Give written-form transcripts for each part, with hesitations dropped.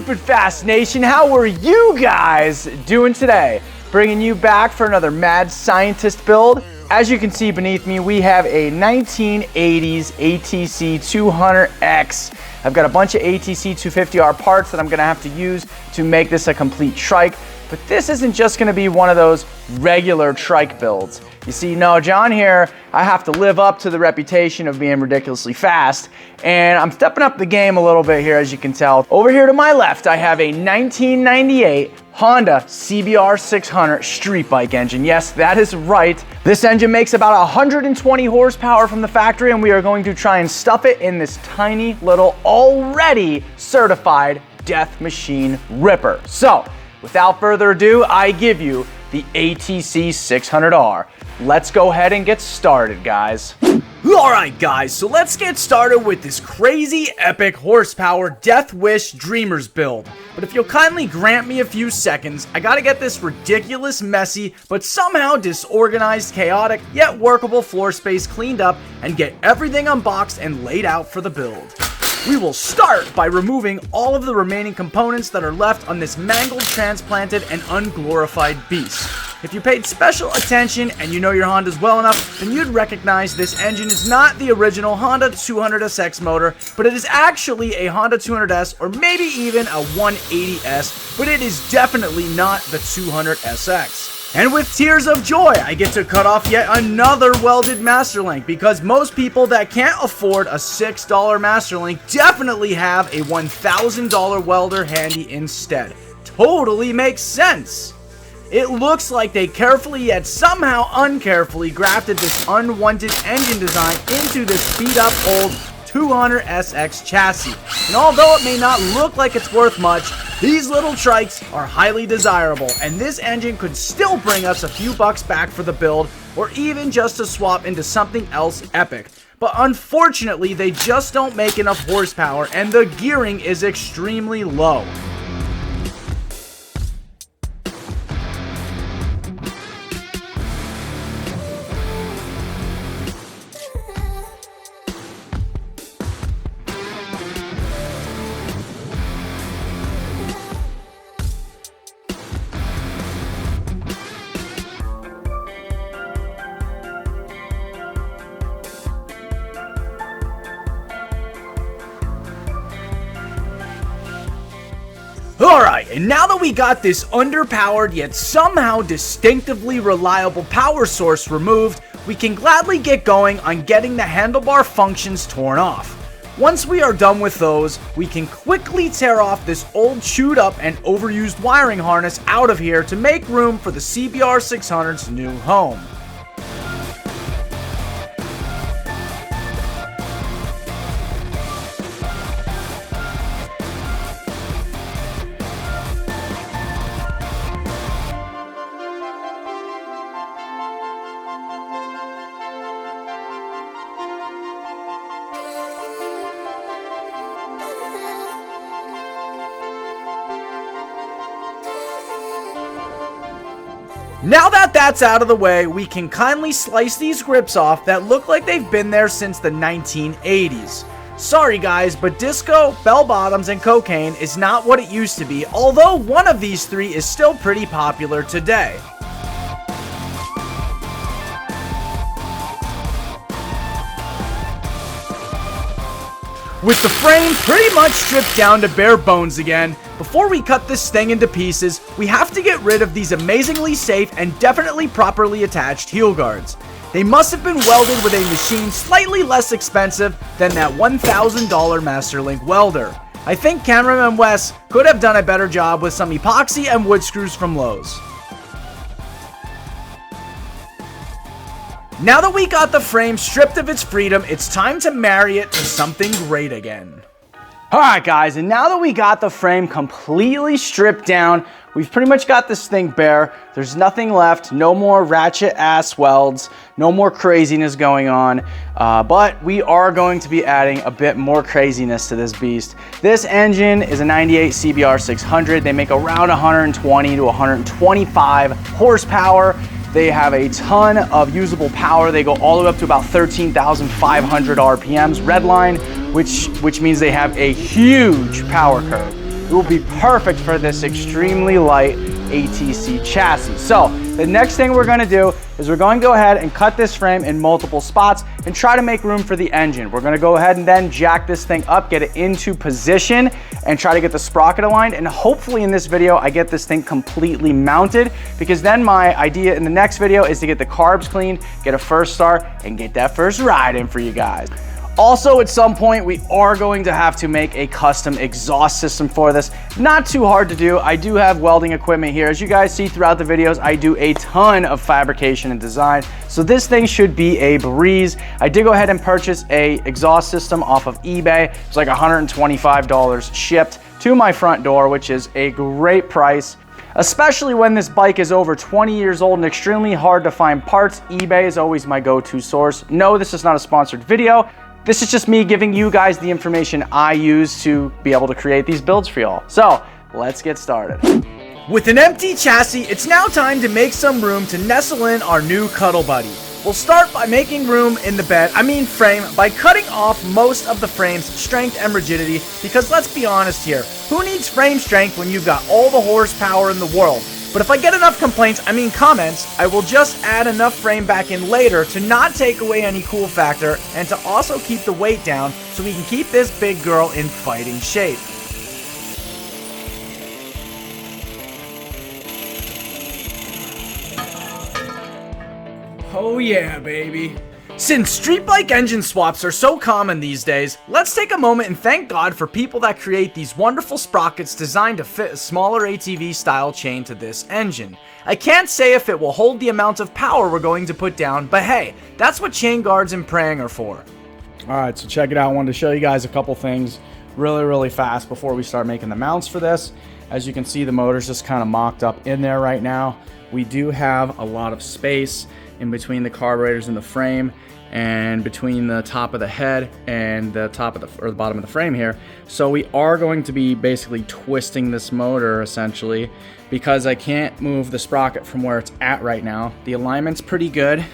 Stupid Fast Nation, how are you guys doing today? Bringing you back for another mad scientist build. As you can see beneath me, we have a 1980s atc200X. I've got a bunch of atc250r parts that I'm gonna have to use to make this a complete trike. But this isn't just gonna be one of those regular trike builds. You see, no, John here, I have to live up to the reputation of being ridiculously fast, and I'm stepping up the game a little bit here, as you can tell. Over here to my left, I have a 1998 Honda CBR600 street bike engine. Yes, that is right. This engine makes about 120 horsepower from the factory, and we are going to try and stuff it in this tiny little already certified death machine ripper. So, without further ado, I give you the atc250r. Let's go ahead and get started, guys. Alright guys, so let's get started with this crazy epic horsepower Death Wish Dreamers build. But if you'll kindly grant me a few seconds, I gotta get this ridiculous, messy, but somehow disorganized, chaotic, yet workable floor space cleaned up and get everything unboxed and laid out for the build. We will start by removing all of the remaining components that are left on this mangled, transplanted, and unglorified beast. If you paid special attention and you know your Hondas well enough, then you'd recognize this engine is not the original Honda 200SX motor, but it is actually a Honda 200S or maybe even a 180S, but it is definitely not the 200SX. And with tears of joy, I get to cut off yet another welded master link, because most people that can't afford a $6 master link definitely have a $1,000 welder handy instead. Totally makes sense. It looks like they carefully yet somehow uncarefully grafted this unwanted engine design into this beat up old 200SX chassis. And although it may not look like it's worth much, these little trikes are highly desirable, and this engine could still bring us a few bucks back for the build, or even just to swap into something else epic. But unfortunately, they just don't make enough horsepower, and the gearing is extremely low. Alright, and now that we got this underpowered yet somehow distinctively reliable power source removed, we can gladly get going on getting the handlebar functions torn off. Once we are done with those, we can quickly tear off this old chewed up and overused wiring harness out of here to make room for the CBR600's new home. Now that that's out of the way, we can kindly slice these grips off that look like they've been there since the 1980s. Sorry guys, but disco, bell bottoms, and cocaine is not what it used to be, although one of these three is still pretty popular today. With the frame pretty much stripped down to bare bones again, before we cut this thing into pieces, we have to get rid of these amazingly safe and definitely properly attached heel guards. They must have been welded with a machine slightly less expensive than that $1,000 Masterlink welder. I think cameraman Wes could have done a better job with some epoxy and wood screws from Lowe's. Now that we got the frame stripped of its freedom, it's time to marry it to something great again. Alright guys, and now that we got the frame completely stripped down, we've pretty much got this thing bare. There's nothing left, no more ratchet ass welds, no more craziness going on, but we are going to be adding a bit more craziness to this beast. This engine is a 98 CBR600. They make around 120 to 125 horsepower. They have a ton of usable power. They go all the way up to about 13,500 RPMs, redline, which means they have a huge power curve. it will be perfect for this extremely light ATC chassis. So the next thing we're going to do is we're going to go ahead and cut this frame in multiple spots and try to make room for the engine. We're going to go ahead and then jack this thing up, get it into position, and try to get the sprocket aligned. And hopefully in this video, I get this thing completely mounted, because then my idea in the next video is to get the carbs cleaned, get a first start, and get that first ride in for you guys. Also, at some point, we are going to have to make a custom exhaust system for this. Not too hard to do. I do have welding equipment here. As you guys see throughout the videos, I do a ton of fabrication and design. So this thing should be a breeze. I did go ahead and purchase a exhaust system off of eBay. It's like $125 shipped to my front door, which is a great price. Especially when this bike is over 20 years old and extremely hard to find parts. eBay is always my go-to source. No, this is not a sponsored video. This is just me giving you guys the information I use to be able to create these builds for y'all. So let's get started. With an empty chassis, it's now time to make some room to nestle in our new cuddle buddy. We'll start by making room in the frame, by cutting off most of the frame's strength and rigidity, because let's be honest here, who needs frame strength when you've got all the horsepower in the world? But if I get enough comments, I will just add enough frame back in later to not take away any cool factor and to also keep the weight down so we can keep this big girl in fighting shape. Oh yeah, baby. Since street bike engine swaps are so common these days, let's take a moment and thank God for people that create these wonderful sprockets designed to fit a smaller ATV style chain to this engine. I can't say if it will hold the amount of power we're going to put down, but hey, that's what chain guards and praying are for. Alright, so check it out. I wanted to show you guys a couple things really fast before we start making the mounts for this. As you can see, the motor's just kind of mocked up in there right now. We do have a lot of space in between the carburetors and the frame, and between the top of the head and the top of the bottom of the frame here. So we are going to be basically twisting this motor essentially, because I can't move the sprocket from where it's at right now. The alignment's pretty good.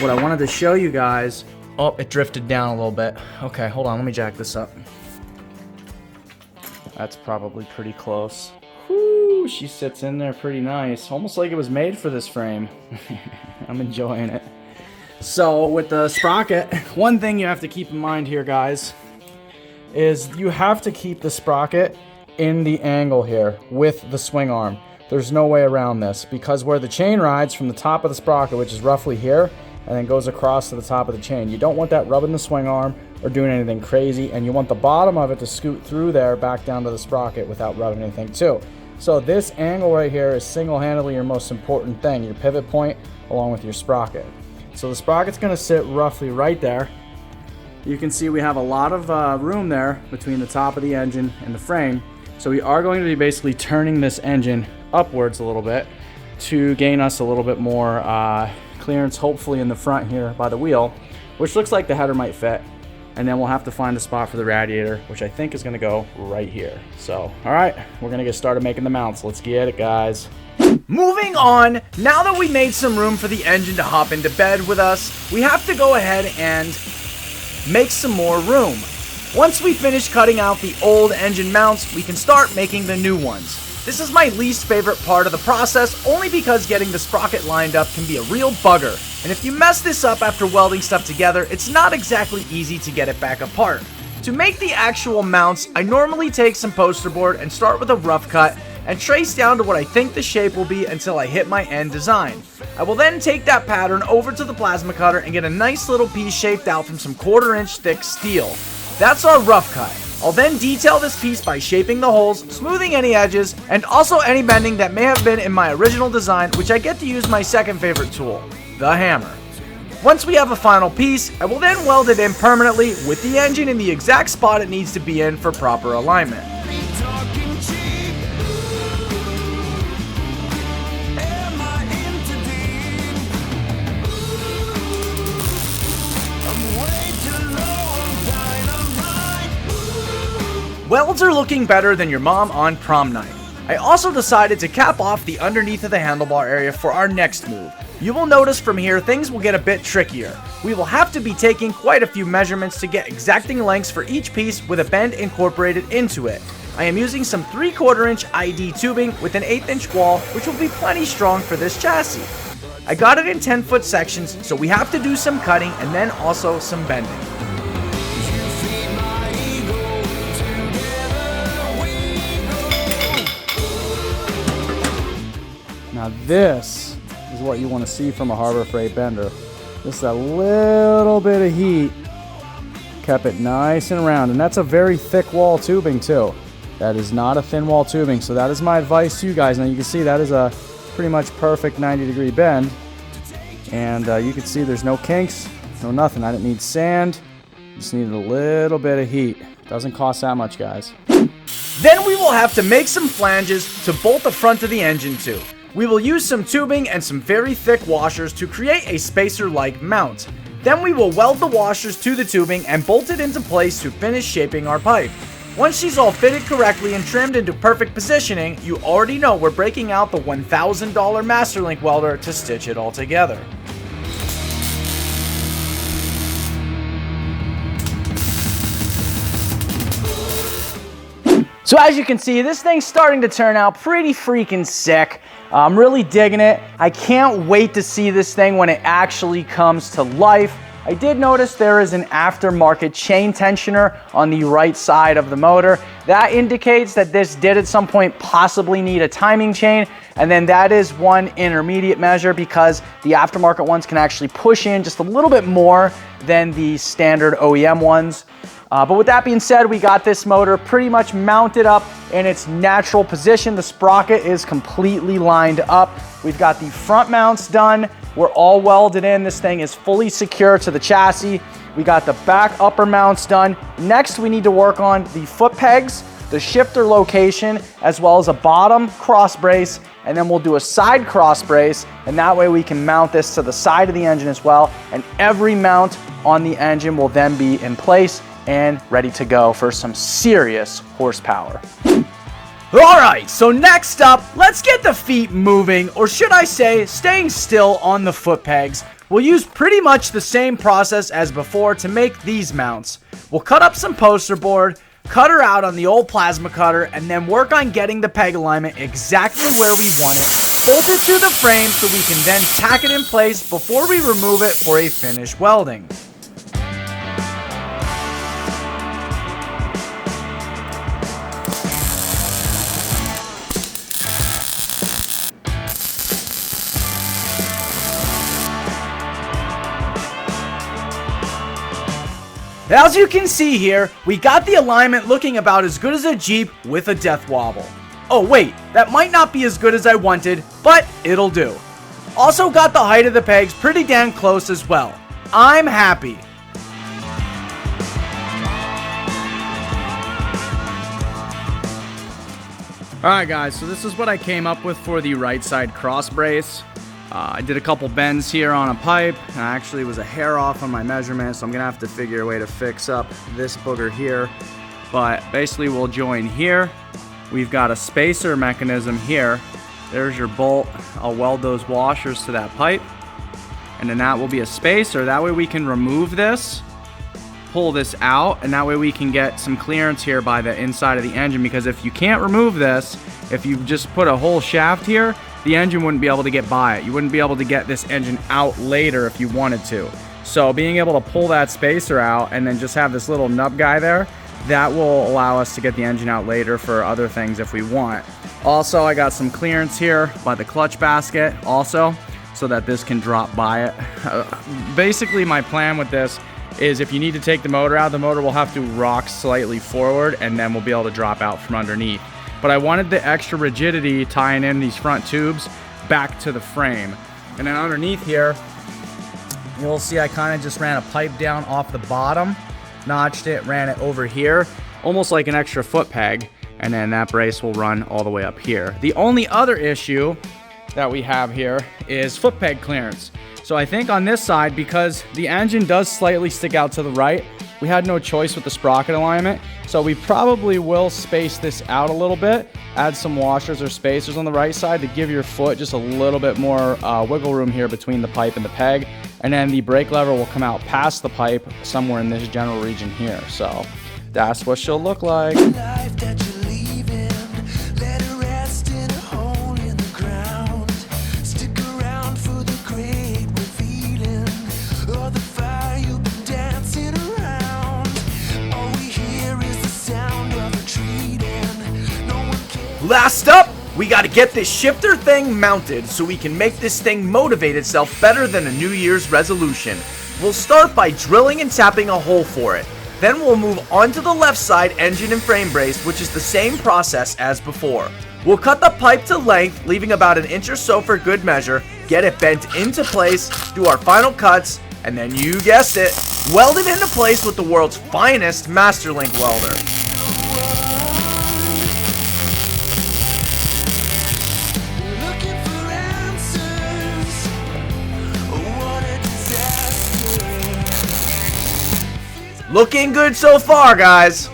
What I wanted to show you guys, oh, it drifted down a little bit. Okay, hold on, let me jack this up. That's probably pretty close. Whoo, she sits in there pretty nice. Almost like it was made for this frame. I'm enjoying it. So with the sprocket, one thing you have to keep in mind here, guys, is you have to keep the sprocket in the angle here with the swing arm. There's no way around this, because where the chain rides from the top of the sprocket, which is roughly here, and then goes across to the top of the chain, you don't want that rubbing the swing arm or doing anything crazy, and you want the bottom of it to scoot through there back down to the sprocket without rubbing anything too. So this angle right here is single-handedly your most important thing, your pivot point along with your sprocket. So the sprocket's going to sit roughly right there. You can see we have a lot of room there between the top of the engine and the frame. So we are going to be basically turning this engine upwards a little bit to gain us a little bit more clearance, hopefully in the front here by the wheel, which looks like the header might fit. And then we'll have to find a spot for the radiator, which I think is going to go right here. So, all right, we're going to get started making the mounts. Let's get it, guys. Moving on, now that we made some room for the engine to hop into bed with us, we have to go ahead and make some more room. Once we finish cutting out the old engine mounts, we can start making the new ones. This is my least favorite part of the process, only because getting the sprocket lined up can be a real bugger. And if you mess this up after welding stuff together, it's not exactly easy to get it back apart. To make the actual mounts, I normally take some poster board and start with a rough cut and trace down to what I think the shape will be until I hit my end design. I will then take that pattern over to the plasma cutter and get a nice little piece shaped out from some 1/4 inch thick steel. That's our rough cut. I'll then detail this piece by shaping the holes, smoothing any edges, and also any bending that may have been in my original design, which I get to use my second favorite tool, the hammer. Once we have a final piece, I will then weld it in permanently with the engine in the exact spot it needs to be in for proper alignment. Welds are looking better than your mom on prom night. I also decided to cap off the underneath of the handlebar area for our next move. You will notice from here things will get a bit trickier. We will have to be taking quite a few measurements to get exacting lengths for each piece with a bend incorporated into it. I am using some 3/4 inch ID tubing with an 1/8 inch wall, which will be plenty strong for this chassis. I got it in 10-foot sections, so we have to do some cutting and then also some bending. Now this is what you want to see from a Harbor Freight bender. Just a little bit of heat kept it nice and round, and that's a very thick wall tubing too. That is not a thin wall tubing, so that is my advice to you guys. Now you can see that is a pretty much perfect 90-degree bend, and you can see there's no kinks, no nothing. I didn't need sand, just needed a little bit of heat. Doesn't cost that much, guys. Then we will have to make some flanges to bolt the front of the engine to. We will use some tubing and some very thick washers to create a spacer-like mount. Then we will weld the washers to the tubing and bolt it into place to finish shaping our pipe. Once she's all fitted correctly and trimmed into perfect positioning, you already know we're breaking out the $1,000 Masterlink welder to stitch it all together. So as you can see, this thing's starting to turn out pretty freaking sick. I'm really digging it. I can't wait to see this thing when it actually comes to life. I did notice there is an aftermarket chain tensioner on the right side of the motor. That indicates that this did at some point possibly need a timing chain, and then that is one intermediate measure because the aftermarket ones can actually push in just a little bit more than the standard OEM ones. But with that being said, we got this motor pretty much mounted up in its natural position. The sprocket is completely lined up. We've got the front mounts done. We're all welded in. This thing is fully secure to the chassis. We got the back upper mounts done. Next, we need to work on the foot pegs, the shifter location, as well as a bottom cross brace, and then we'll do a side cross brace, and that way we can mount this to the side of the engine as well, and every mount on the engine will then be in place and ready to go for some serious horsepower. All right, so next up, let's get the feet moving, or should I say, staying still on the foot pegs. We'll use pretty much the same process as before to make these mounts. We'll cut up some poster board, cut her out on the old plasma cutter, and then work on getting the peg alignment exactly where we want it. Bolt it to the frame so we can then tack it in place before we remove it for a finish welding. As you can see here, we got the alignment looking about as good as a Jeep with a death wobble. Oh wait, that might not be as good as I wanted, but it'll do. Also got the height of the pegs pretty damn close as well. I'm happy. Alright guys, so this is what I came up with for the right side cross brace. I did a couple bends here on a pipe, and I actually was a hair off on my measurement, so I'm gonna have to figure a way to fix up this booger here. But basically we'll join here. We've got a spacer mechanism here. There's your bolt. I'll weld those washers to that pipe, and then that will be a spacer. That way we can remove this, pull this out, and that way we can get some clearance here by the inside of the engine, because if you can't remove this, if you just put a whole shaft here, the engine wouldn't be able to get by it. You wouldn't be able to get this engine out later if you wanted to. So being able to pull that spacer out and then just have this little nub guy there, that will allow us to get the engine out later for other things if we want. Also, I got some clearance here by the clutch basket also, so that this can drop by it. Basically, my plan with this is if you need to take the motor out, the motor will have to rock slightly forward, and then we'll be able to drop out from underneath. But I wanted the extra rigidity tying in these front tubes back to the frame. And then underneath here, you'll see I kind of just ran a pipe down off the bottom, notched it, ran it over here, almost like an extra foot peg, and then that brace will run all the way up here. The only other issue that we have here is foot peg clearance. So I think on this side, because the engine does slightly stick out to the right, we had no choice with the sprocket alignment. So we probably will space this out a little bit, add some washers or spacers on the right side to give your foot just a little bit more wiggle room here between the pipe and the peg. And then the brake lever will come out past the pipe somewhere in this general region here. So that's what she'll look like. Last up, we got to get this shifter thing mounted so we can make this thing motivate itself better than a New Year's resolution. We'll start by drilling and tapping a hole for it. Then we'll move on to the left side engine and frame brace, which is the same process as before. We'll cut the pipe to length, leaving about an inch or so for good measure, get it bent into place, do our final cuts, and then you guessed it, weld it into place with the world's finest Masterlink welder. Looking good so far, guys.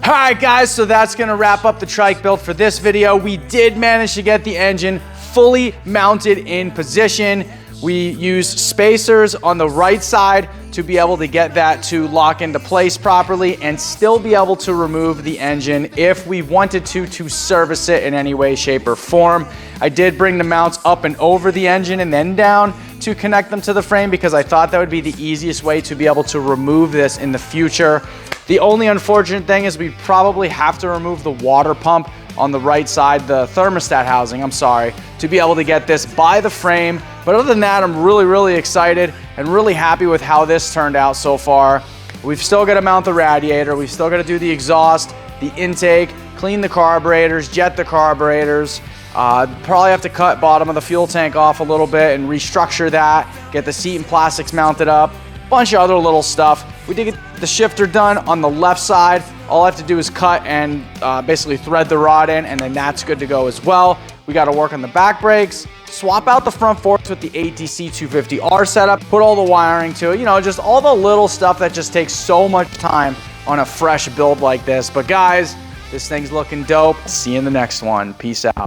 Alright guys, so that's going to wrap up the trike build for this video. We did manage to get the engine fully mounted in position. We used spacers on the right side to be able to get that to lock into place properly and still be able to remove the engine if we wanted to service it in any way, shape, or form. I did bring the mounts up and over the engine and then down to connect them to the frame because I thought that would be the easiest way to be able to remove this in the future. The only unfortunate thing is we probably have to remove the water pump on the right side, the thermostat housing, I'm sorry, to be able to get this by the frame. But other than that, I'm really excited and really happy with how this turned out so far. We've still got to mount the radiator. We've still got to do the exhaust, the intake, clean the carburetors, jet the carburetors. Probably have to cut bottom of the fuel tank off a little bit and restructure that, get the seat and plastics mounted up, bunch of other little stuff. We did get the shifter done on the left side. All I have to do is cut and basically thread the rod in, and then that's good to go as well. We got to work on the back brakes, swap out the front forks with the atc250r setup, put all the wiring to it, you know, just all the little stuff that just takes so much time on a fresh build like this. But guys, this thing's looking dope. See you in the next one. Peace out.